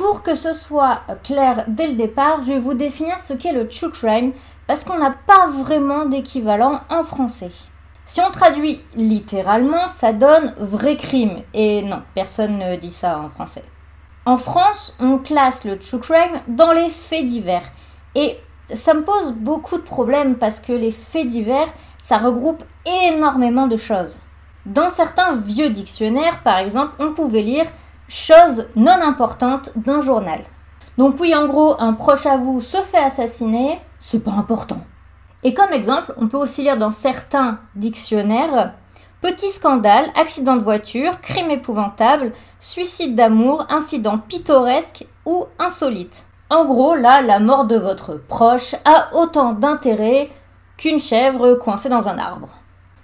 Pour que ce soit clair dès le départ, je vais vous définir ce qu'est le true crime parce qu'on n'a pas vraiment d'équivalent en français. Si on traduit littéralement, ça donne vrai crime. Et non, personne ne dit ça en français. En France, on classe le true crime dans les faits divers. Et ça me pose beaucoup de problèmes parce que les faits divers, ça regroupe énormément de choses. Dans certains vieux dictionnaires, par exemple, on pouvait lire « choses non importantes d'un journal ». Donc oui, en gros, un proche à vous se fait assassiner, c'est pas important. Et comme exemple, on peut aussi lire dans certains dictionnaires « petit scandale, accident de voiture, crime épouvantable, suicide d'amour, incident pittoresque ou insolite ». En gros, là, la mort de votre proche a autant d'intérêt qu'une chèvre coincée dans un arbre.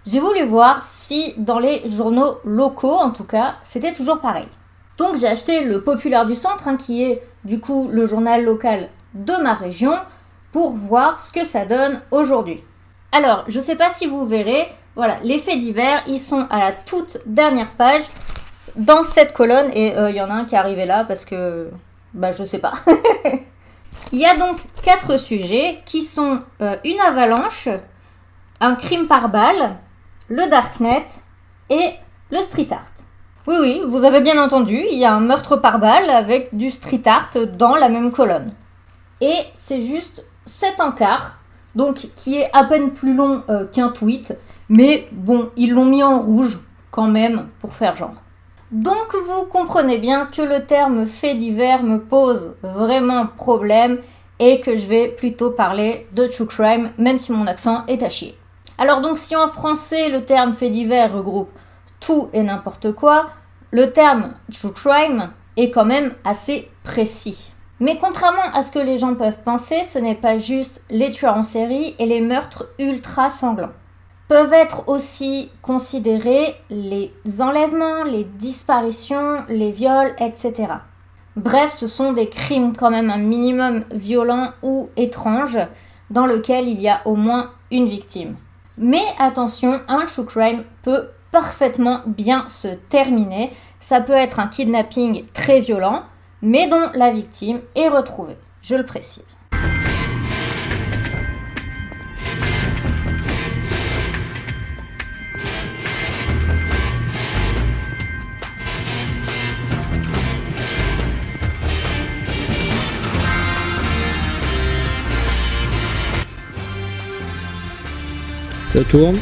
J'ai voulu voir si dans les journaux locaux, en tout cas, c'était toujours pareil. Donc j'ai acheté le Populaire du Centre, qui est du coup le journal local de ma région, pour voir ce que ça donne aujourd'hui. Alors, je ne sais pas si vous verrez, voilà, les faits divers, ils sont à la toute dernière page dans cette colonne, et il y en a un qui est arrivé là parce que, je sais pas. Il y a donc 4 sujets qui sont une avalanche, un crime par balle, le darknet et le street art. Oui, vous avez bien entendu, il y a un meurtre par balle avec du street art dans la même colonne. Et c'est juste 7 encarts, donc qui est à peine plus long qu'un tweet, mais bon, ils l'ont mis en rouge quand même pour faire genre. Donc vous comprenez bien que le terme fait divers me pose vraiment problème et que je vais plutôt parler de true crime, même si mon accent est à chier. Alors donc si en français le terme fait divers regroupe tout et n'importe quoi, le terme true crime est quand même assez précis. Mais contrairement à ce que les gens peuvent penser, ce n'est pas juste les tueurs en série et les meurtres ultra sanglants. Peuvent être aussi considérés les enlèvements, les disparitions, les viols, etc. Bref, ce sont des crimes quand même un minimum violents ou étranges dans lequel il y a au moins une victime. Mais attention, un true crime peut parfaitement bien se terminer. Ça peut être un kidnapping très violent, mais dont la victime est retrouvée. Je le précise. Ça tourne.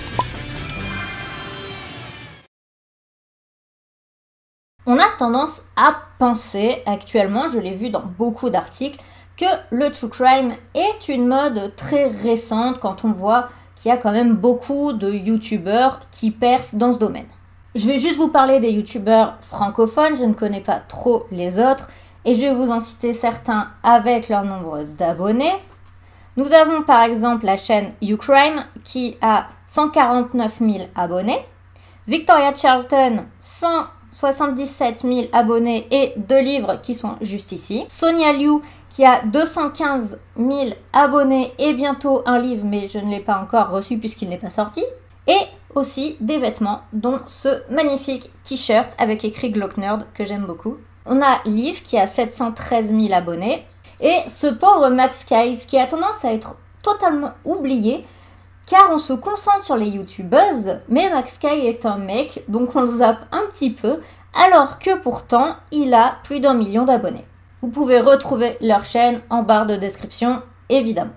On a tendance à penser, actuellement, je l'ai vu dans beaucoup d'articles, que le true crime est une mode très récente quand on voit qu'il y a quand même beaucoup de youtubeurs qui percent dans ce domaine. Je vais juste vous parler des youtubeurs francophones, je ne connais pas trop les autres, et je vais vous en citer certains avec leur nombre d'abonnés. Nous avons par exemple la chaîne Ucrime qui a 149 000 abonnés, Victoria Charlton 177 000 abonnés et 2 livres qui sont juste ici, Sonia Liu qui a 215 000 abonnés et bientôt un livre mais je ne l'ai pas encore reçu puisqu'il n'est pas sorti, et aussi des vêtements dont ce magnifique t-shirt avec écrit Glocknerd que j'aime beaucoup. On a Liv qui a 713 000 abonnés, et ce pauvre Max Skies qui a tendance à être totalement oublié car on se concentre sur les youtubeuses, mais Max Sky est un mec donc on le zappe un petit peu alors que pourtant il a plus d'1 million d'abonnés. Vous pouvez retrouver leur chaîne en barre de description évidemment.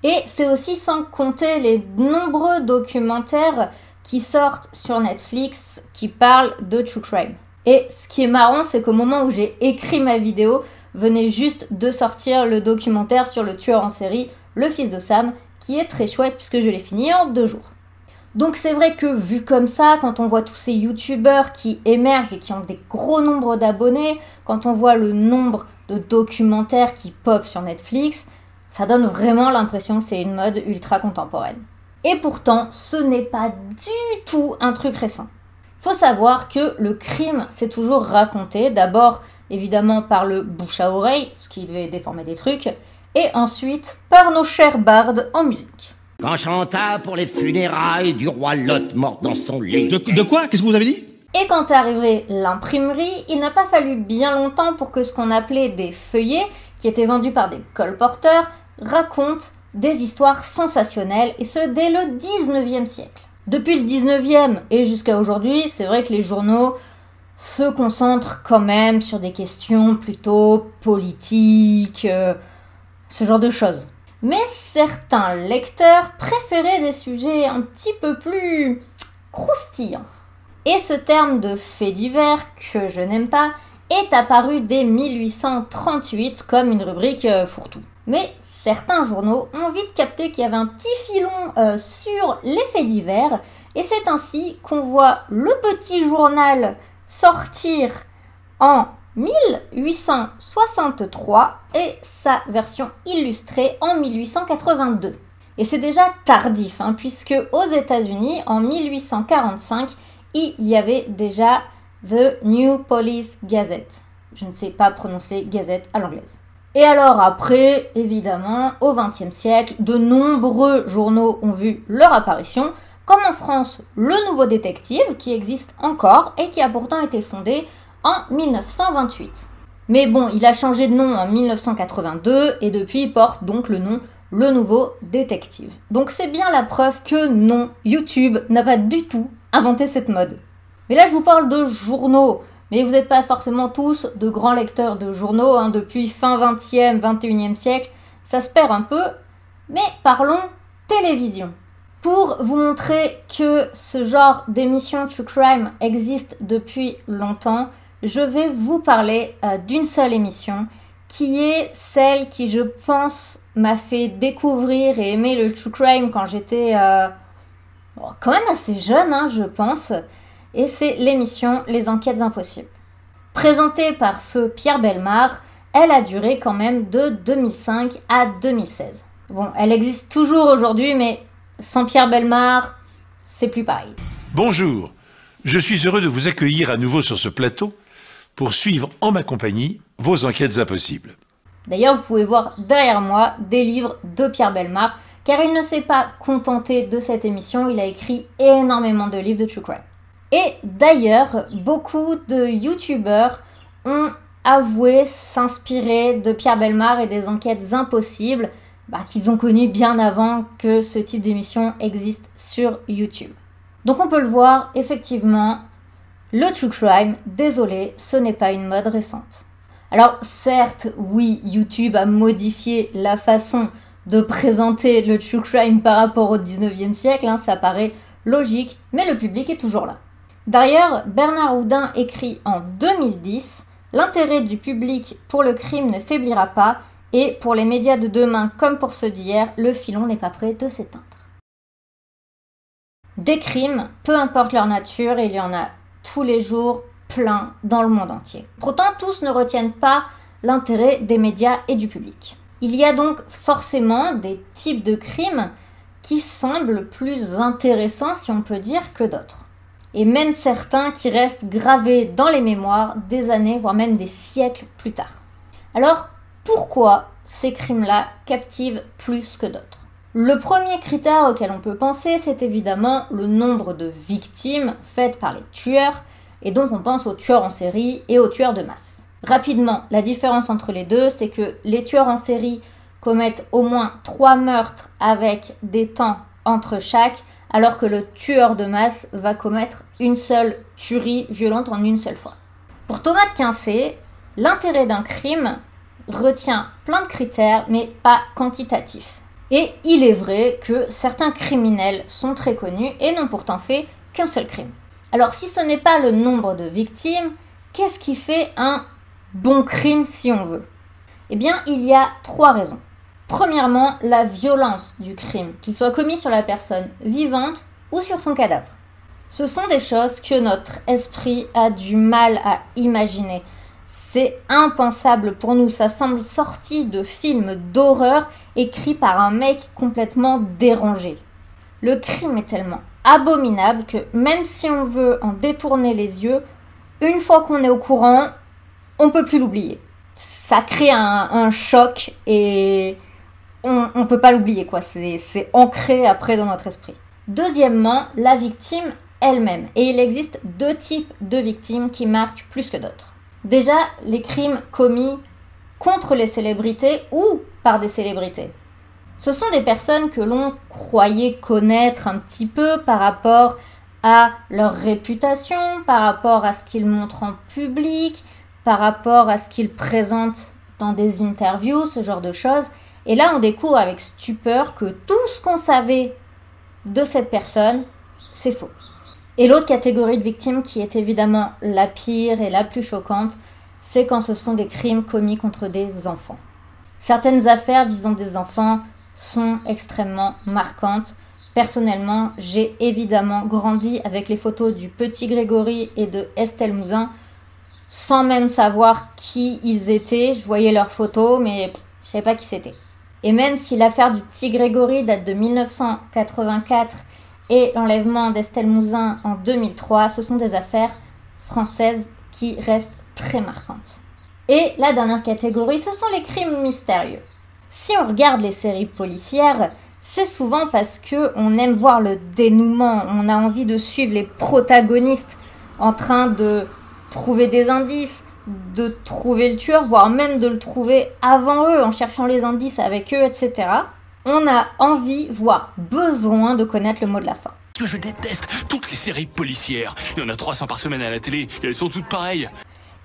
Et c'est aussi sans compter les nombreux documentaires qui sortent sur Netflix qui parlent de true crime. Et ce qui est marrant, c'est qu'au moment où j'ai écrit ma vidéo, venait juste de sortir le documentaire sur le tueur en série, le fils de Sam, qui est très chouette puisque je l'ai fini en 2 jours. Donc c'est vrai que vu comme ça, quand on voit tous ces youtubeurs qui émergent et qui ont des gros nombres d'abonnés, quand on voit le nombre de documentaires qui pop sur Netflix, ça donne vraiment l'impression que c'est une mode ultra contemporaine. Et pourtant, ce n'est pas du tout un truc récent. Faut savoir que le crime, c'est toujours raconté, d'abord évidemment par le bouche à oreille, ce qui devait déformer des trucs, et ensuite par nos chers bardes en musique. Quand chanta pour les funérailles du roi Lot mort dans son lit. De quoi? Qu'est-ce que vous avez dit? Et quand est arrivée l'imprimerie, il n'a pas fallu bien longtemps pour que ce qu'on appelait des feuillets, qui étaient vendus par des colporteurs, racontent des histoires sensationnelles, et ce dès le 19e siècle. Depuis le 19e et jusqu'à aujourd'hui, c'est vrai que les journaux se concentrent quand même sur des questions plutôt politiques, ce genre de choses. Mais certains lecteurs préféraient des sujets un petit peu plus croustillants. Et ce terme de fait divers, que je n'aime pas, est apparu dès 1838 comme une rubrique fourre-tout. Mais certains journaux ont vite capté qu'il y avait un petit filon sur les faits divers, et c'est ainsi qu'on voit le petit journal sortir en 1863 et sa version illustrée en 1882. Et c'est déjà tardif, puisque aux États-Unis, en 1845, il y avait déjà The New Police Gazette. Je ne sais pas prononcer Gazette à l'anglaise. Et alors après, évidemment, au XXe siècle, de nombreux journaux ont vu leur apparition, comme en France, Le Nouveau Détective, qui existe encore et qui a pourtant été fondé en 1928. Mais bon, il a changé de nom en 1982 et depuis il porte donc le nom Le Nouveau Détective. Donc c'est bien la preuve que non, YouTube n'a pas du tout inventé cette mode. Mais là je vous parle de journaux, mais vous n'êtes pas forcément tous de grands lecteurs de journaux, depuis fin 20e, 21e siècle, ça se perd un peu, mais parlons télévision. Pour vous montrer que ce genre d'émission True Crime existe depuis longtemps, je vais vous parler d'une seule émission, qui est celle qui, je pense, m'a fait découvrir et aimer le True Crime quand j'étais quand même assez jeune, je pense, et c'est l'émission Les Enquêtes Impossibles. Présentée par feu Pierre Bellemare, elle a duré quand même de 2005 à 2016. Bon, elle existe toujours aujourd'hui, mais sans Pierre Bellemare, c'est plus pareil. Bonjour, je suis heureux de vous accueillir à nouveau sur ce plateau pour suivre en ma compagnie vos enquêtes impossibles. D'ailleurs, vous pouvez voir derrière moi des livres de Pierre Bellemare, car il ne s'est pas contenté de cette émission, il a écrit énormément de livres de True Crime. Et d'ailleurs, beaucoup de youtubeurs ont avoué s'inspirer de Pierre Bellemare et des enquêtes impossibles qu'ils ont connues bien avant que ce type d'émission existe sur YouTube. Donc on peut le voir, effectivement, le True Crime, désolé, ce n'est pas une mode récente. Alors certes, oui, YouTube a modifié la façon de présenter le True Crime par rapport au 19e siècle, ça paraît logique, mais le public est toujours là. D'ailleurs, Bernard Houdin écrit en 2010 « L'intérêt du public pour le crime ne faiblira pas et pour les médias de demain comme pour ceux d'hier, le filon n'est pas prêt de s'éteindre. » Des crimes, peu importe leur nature, il y en a tous les jours plein dans le monde entier. Pourtant, tous ne retiennent pas l'intérêt des médias et du public. Il y a donc forcément des types de crimes qui semblent plus intéressants, si on peut dire, que d'autres. Et même certains qui restent gravés dans les mémoires des années, voire même des siècles plus tard. Alors, pourquoi ces crimes-là captivent plus que d'autres ? Le premier critère auquel on peut penser, c'est évidemment le nombre de victimes faites par les tueurs, et donc on pense aux tueurs en série et aux tueurs de masse. Rapidement, la différence entre les deux, c'est que les tueurs en série commettent au moins 3 meurtres avec des temps entre chaque, alors que le tueur de masse va commettre une seule tuerie violente en une seule fois. Pour Thomas de Quincé, l'intérêt d'un crime retient plein de critères, mais pas quantitatifs. Et il est vrai que certains criminels sont très connus et n'ont pourtant fait qu'un seul crime. Alors si ce n'est pas le nombre de victimes, qu'est-ce qui fait un bon crime si on veut ? Eh bien, il y a 3 raisons. Premièrement, la violence du crime, qu'il soit commis sur la personne vivante ou sur son cadavre. Ce sont des choses que notre esprit a du mal à imaginer. C'est impensable pour nous, ça semble sorti de films d'horreur écrits par un mec complètement dérangé. Le crime est tellement abominable que même si on veut en détourner les yeux, une fois qu'on est au courant, on ne peut plus l'oublier. Ça crée un choc et on ne peut pas l'oublier, quoi. C'est ancré après dans notre esprit. Deuxièmement, la victime, elle-même. Et il existe deux types de victimes qui marquent plus que d'autres. Déjà, les crimes commis contre les célébrités ou par des célébrités. Ce sont des personnes que l'on croyait connaître un petit peu par rapport à leur réputation, par rapport à ce qu'ils montrent en public, par rapport à ce qu'ils présentent dans des interviews, ce genre de choses. Et là, on découvre avec stupeur que tout ce qu'on savait de cette personne, c'est faux. Et l'autre catégorie de victimes qui est évidemment la pire et la plus choquante, c'est quand ce sont des crimes commis contre des enfants. Certaines affaires visant des enfants sont extrêmement marquantes. Personnellement, j'ai évidemment grandi avec les photos du petit Grégory et de Estelle Mouzin, sans même savoir qui ils étaient. Je voyais leurs photos, mais je ne savais pas qui c'était. Et même si l'affaire du petit Grégory date de 1984 et l'enlèvement d'Estelle Mouzin en 2003, ce sont des affaires françaises qui restent très marquantes. Et la dernière catégorie, ce sont les crimes mystérieux. Si on regarde les séries policières, c'est souvent parce qu'on aime voir le dénouement, on a envie de suivre les protagonistes en train de trouver des indices, de trouver le tueur, voire même de le trouver avant eux, en cherchant les indices avec eux, etc. On a envie, voire besoin de connaître le mot de la fin. Que je déteste toutes les séries policières. Il y en a 300 par semaine à la télé, et elles sont toutes pareilles.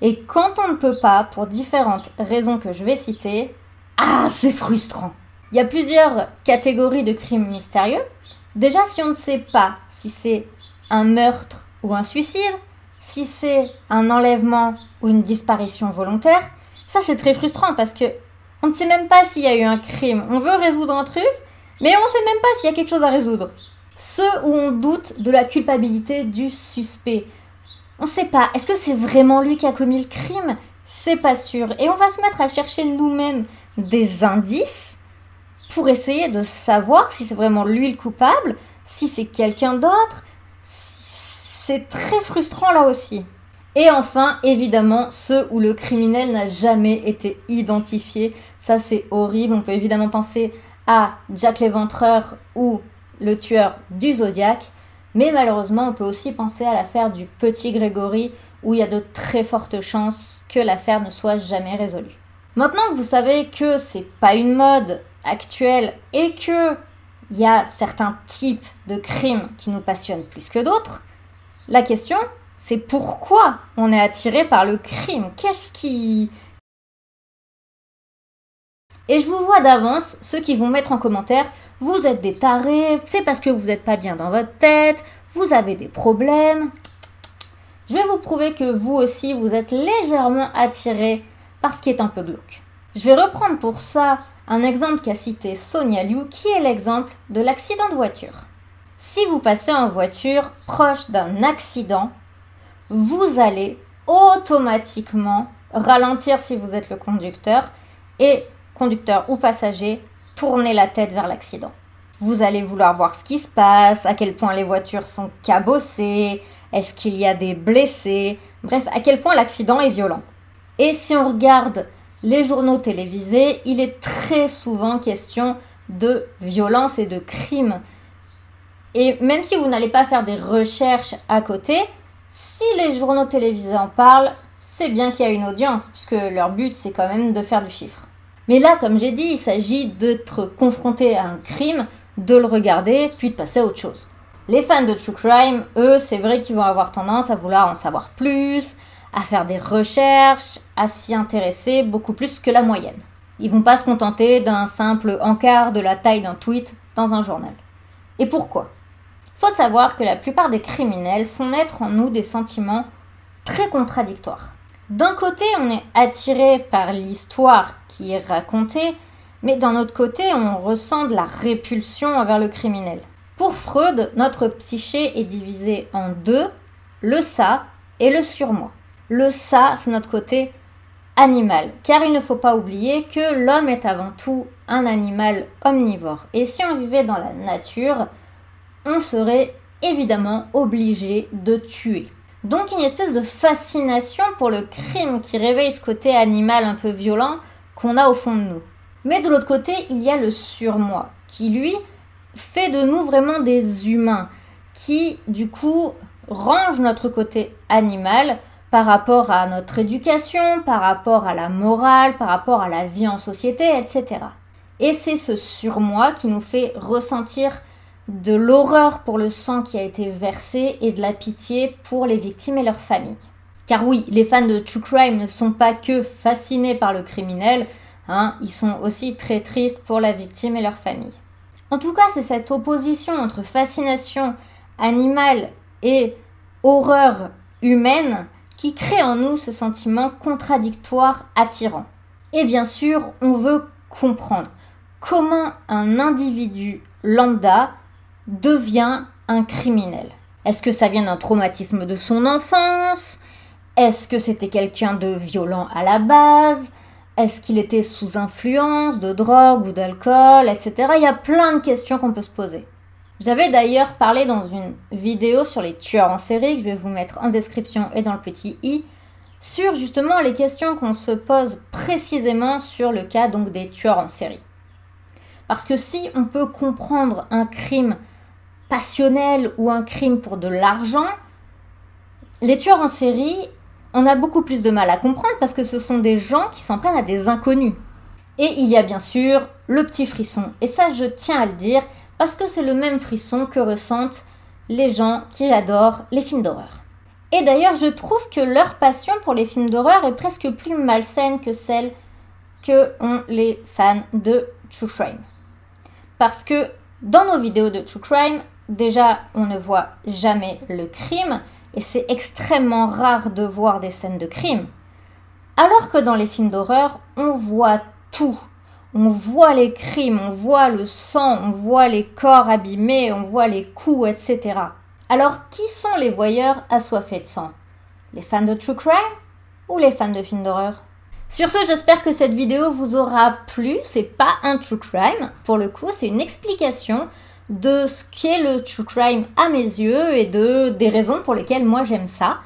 Et quand on ne peut pas, pour différentes raisons que je vais citer, c'est frustrant. Il y a plusieurs catégories de crimes mystérieux. Déjà, si on ne sait pas si c'est un meurtre ou un suicide, si c'est un enlèvement ou une disparition volontaire, ça c'est très frustrant parce que on ne sait même pas s'il y a eu un crime. On veut résoudre un truc, mais on ne sait même pas s'il y a quelque chose à résoudre. Ceux où on doute de la culpabilité du suspect. On ne sait pas, est-ce que c'est vraiment lui qui a commis le crime? C'est pas sûr. Et on va se mettre à chercher nous-mêmes des indices pour essayer de savoir si c'est vraiment lui le coupable, si c'est quelqu'un d'autre. C'est très frustrant là aussi. Et enfin, évidemment, ceux où le criminel n'a jamais été identifié. Ça, c'est horrible. On peut évidemment penser à Jack l'Éventreur ou le tueur du Zodiac. Mais malheureusement, on peut aussi penser à l'affaire du petit Grégory, où il y a de très fortes chances que l'affaire ne soit jamais résolue. Maintenant que vous savez que c'est pas une mode actuelle et que il y a certains types de crimes qui nous passionnent plus que d'autres, la question, c'est pourquoi on est attiré par le crime? Qu'est-ce qui... Et je vous vois d'avance, ceux qui vont mettre en commentaire, vous êtes des tarés, c'est parce que vous n'êtes pas bien dans votre tête, vous avez des problèmes. Je vais vous prouver que vous aussi, vous êtes légèrement attirés par ce qui est un peu glauque. Je vais reprendre pour ça un exemple qu'a cité Sonia Liu, qui est l'exemple de l'accident de voiture. Si vous passez en voiture proche d'un accident, vous allez automatiquement ralentir si vous êtes le conducteur et, conducteur ou passager, tourner la tête vers l'accident. Vous allez vouloir voir ce qui se passe, à quel point les voitures sont cabossées, est-ce qu'il y a des blessés, bref, à quel point l'accident est violent. Et si on regarde les journaux télévisés, il est très souvent question de violence et de crimes. Et même si vous n'allez pas faire des recherches à côté, si les journaux télévisés en parlent, c'est bien qu'il y a une audience, puisque leur but c'est quand même de faire du chiffre. Mais là, comme j'ai dit, il s'agit d'être confronté à un crime, de le regarder, puis de passer à autre chose. Les fans de True Crime, eux, c'est vrai qu'ils vont avoir tendance à vouloir en savoir plus, à faire des recherches, à s'y intéresser beaucoup plus que la moyenne. Ils vont pas se contenter d'un simple encart de la taille d'un tweet dans un journal. Et pourquoi ? Faut savoir que la plupart des criminels font naître en nous des sentiments très contradictoires. D'un côté, on est attiré par l'histoire qui est racontée, mais d'un autre côté, on ressent de la répulsion envers le criminel. Pour Freud, notre psyché est divisée en deux, le ça et le surmoi. Le ça, c'est notre côté animal, car il ne faut pas oublier que l'homme est avant tout un animal omnivore. Et si on vivait dans la nature, on serait évidemment obligé de tuer. Donc une espèce de fascination pour le crime qui réveille ce côté animal un peu violent qu'on a au fond de nous. Mais de l'autre côté, il y a le surmoi, qui lui fait de nous vraiment des humains, qui du coup range notre côté animal par rapport à notre éducation, par rapport à la morale, par rapport à la vie en société, etc. Et c'est ce surmoi qui nous fait ressentir de l'horreur pour le sang qui a été versé et de la pitié pour les victimes et leurs familles. Car oui, les fans de True Crime ne sont pas que fascinés par le criminel, ils sont aussi très tristes pour la victime et leur famille. En tout cas, c'est cette opposition entre fascination animale et horreur humaine qui crée en nous ce sentiment contradictoire attirant. Et bien sûr, on veut comprendre comment un individu lambda devient un criminel. Est-ce que ça vient d'un traumatisme de son enfance ? Est-ce que c'était quelqu'un de violent à la base ? Est-ce qu'il était sous influence de drogue ou d'alcool, etc. Il y a plein de questions qu'on peut se poser. J'avais d'ailleurs parlé dans une vidéo sur les tueurs en série, que je vais vous mettre en description et dans le petit i, sur justement les questions qu'on se pose précisément sur le cas donc des tueurs en série. Parce que si on peut comprendre un crime passionnel ou un crime pour de l'argent, les tueurs en série, on a beaucoup plus de mal à comprendre parce que ce sont des gens qui s'en prennent à des inconnus. Et il y a bien sûr le petit frisson. Et ça, je tiens à le dire parce que c'est le même frisson que ressentent les gens qui adorent les films d'horreur. Et d'ailleurs, je trouve que leur passion pour les films d'horreur est presque plus malsaine que celle que ont les fans de True Crime. Parce que dans nos vidéos de True Crime, déjà, on ne voit jamais le crime et c'est extrêmement rare de voir des scènes de crime. Alors que dans les films d'horreur, on voit tout. On voit les crimes, on voit le sang, on voit les corps abîmés, on voit les coups, etc. Alors, qui sont les voyeurs assoiffés de sang ? Les fans de True Crime ou les fans de films d'horreur ? Sur ce, j'espère que cette vidéo vous aura plu. C'est pas un True Crime, pour le coup, c'est une explication de ce qu'est le True Crime à mes yeux et des raisons pour lesquelles moi j'aime ça.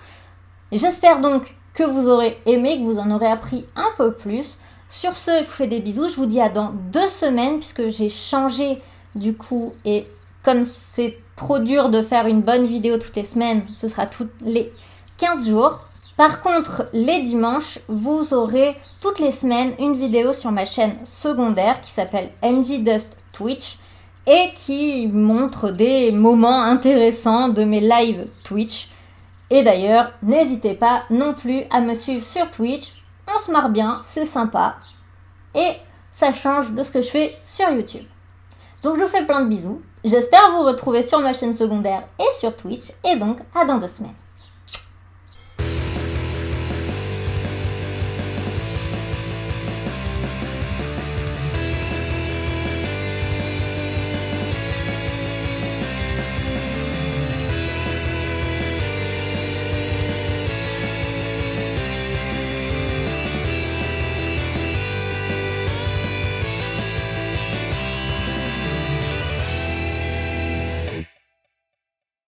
J'espère donc que vous aurez aimé, que vous en aurez appris un peu plus. Sur ce, je vous fais des bisous, je vous dis à dans 2 semaines puisque j'ai changé du coup et comme c'est trop dur de faire une bonne vidéo toutes les semaines, ce sera tous les 15 jours. Par contre, les dimanches, vous aurez toutes les semaines une vidéo sur ma chaîne secondaire qui s'appelle MJ Dust Twitch et qui montre des moments intéressants de mes lives Twitch. Et d'ailleurs, n'hésitez pas non plus à me suivre sur Twitch. On se marre bien, c'est sympa et ça change de ce que je fais sur YouTube. Donc je vous fais plein de bisous. J'espère vous retrouver sur ma chaîne secondaire et sur Twitch et donc à dans 2 semaines.